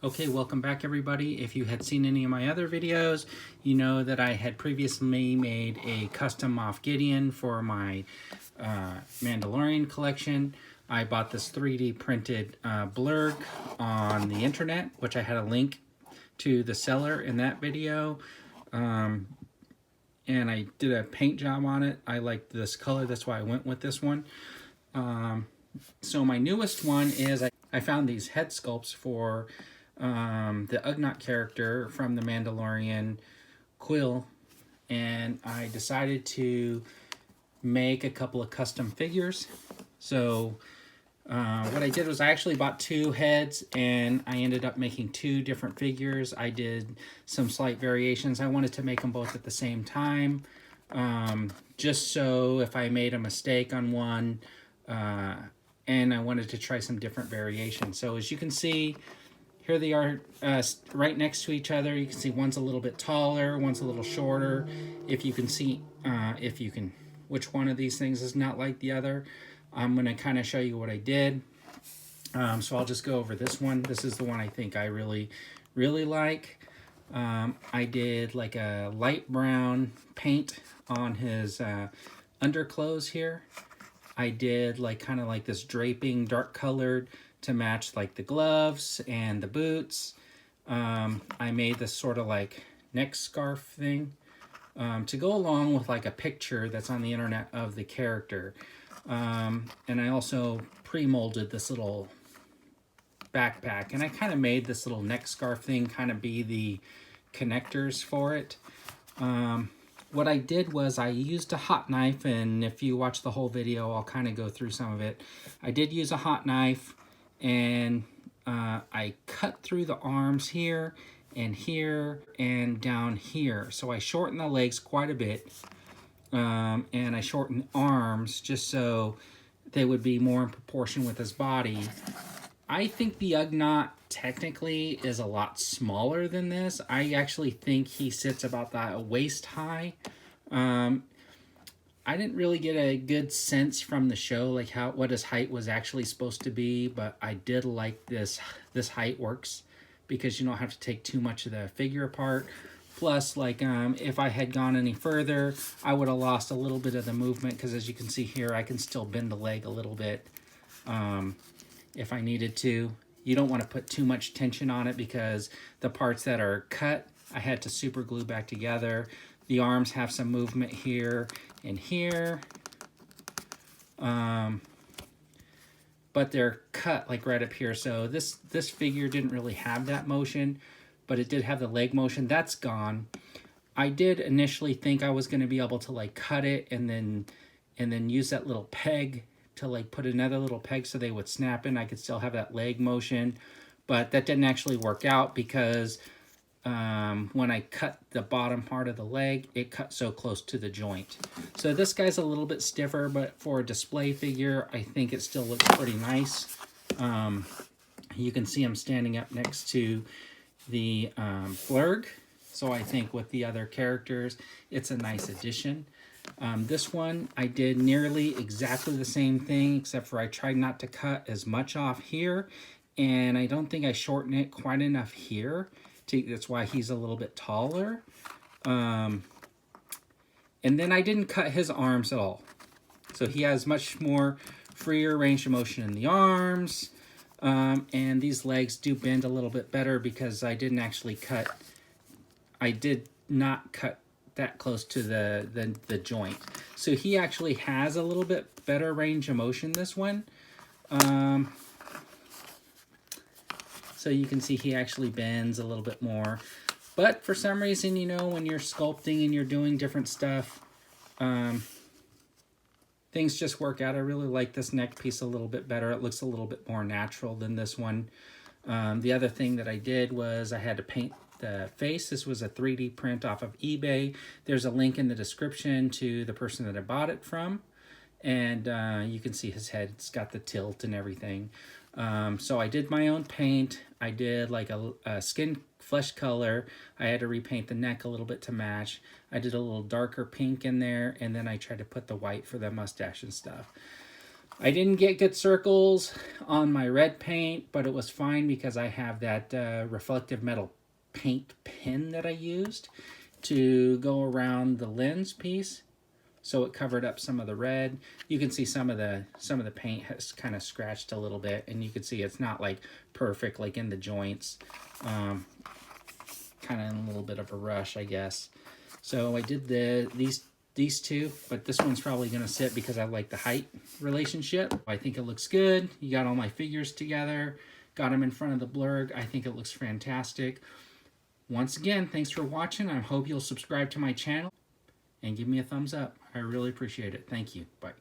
Okay, welcome back everybody. If you had seen any of my other videos, you know that I had previously made a custom Moff Gideon for my Mandalorian collection. I bought this 3D printed blurg on the internet, which I had a link to the seller in that video. And I did a paint job on it. I liked this color, that's why I went with this one. So my newest one is I found these head sculpts for the Ugnaught character from the Mandalorian, Kuiil, and I decided to make a couple of custom figures. So what I did was I actually bought two heads and I ended up making two different figures. I did some slight variations. I wanted to make them both at the same time, just so if I made a mistake on one, and I wanted to try some different variations. So as you can see, here they are right next to each other. You can see one's a little bit taller, one's a little shorter. If you can see, which one of these things is not like the other. I'm gonna kind of show you what I did. So I'll just go over this one. This is the one I think I really like. I did like a light brown paint on his underclothes here. I did like kind of like this draping dark colored to match like the gloves and the boots. I made this sort of like neck scarf thing to go along with like a picture that's on the internet of the character. And I also pre-molded this little backpack, and I kind of made this little neck scarf thing kind of be the connectors for it. What I did was I used a hot knife, and if you watch the whole video, I'll kind of go through some of it. I did use a hot knife, and I cut through the arms here and down here. So I shortened the legs quite a bit, and I shortened the arms just so they would be more in proportion with his body. I think the Ugnaught technically is a lot smaller than this. I actually think he sits about that waist high. I didn't really get a good sense from the show like what his height was actually supposed to be, but I did like this height works because you don't have to take too much of the figure apart. Plus, like if I had gone any further, I would have lost a little bit of the movement, because as you can see here, I can still bend the leg a little bit if I needed to. You don't want to put too much tension on it because the parts that are cut, I had to super glue back together. The arms have some movement here and here, but they're cut like right up here. So this figure didn't really have that motion, but it did have the leg motion. That's gone. I did initially think I was going to be able to like cut it and then use that little peg to like put another little peg so they would snap in. I could still have that leg motion, but that didn't actually work out because when I cut the bottom part of the leg, it cut so close to the joint. So this guy's a little bit stiffer, but for a display figure, I think it still looks pretty nice. You can see him standing up next to the blurg. So I think with the other characters, it's a nice addition. This one, I did nearly exactly the same thing, except for I tried not to cut as much off here, and I don't think I shortened it quite enough here. That's why he's a little bit taller. And then I didn't cut his arms at all. So he has much more freer range of motion in the arms. And these legs do bend a little bit better because I didn't actually cut. I did not cut that close to the joint. So he actually has a little bit better range of motion, this one. So you can see he actually bends a little bit more. But for some reason, you know, when you're sculpting and you're doing different stuff, things just work out. I really like this neck piece a little bit better. It looks a little bit more natural than this one. The other thing that I did was I had to paint the face. This was a 3D print off of eBay. There's a link in the description to the person that I bought it from. And you can see his head. It's got the tilt and everything. So I did my own paint. I did like a skin flesh color. I had to repaint the neck a little bit to match. I did a little darker pink in there, and then I tried to put the white for the mustache and stuff. I didn't get good circles on my red paint, but it was fine because I have that reflective metal paint pen that I used to go around the lens piece, so it covered up some of the red. You can see some of the paint has kind of scratched a little bit, and you can see it's not like perfect like in the joints. Kind of in a little bit of a rush, I guess. So I did these two, but this one's probably going to sit because I like the height relationship. I think it looks good. You got all my figures together, got them in front of the blurg. I think it looks fantastic. Once again, thanks for watching. I hope you'll subscribe to my channel and give me a thumbs up. I really appreciate it. Thank you. Bye.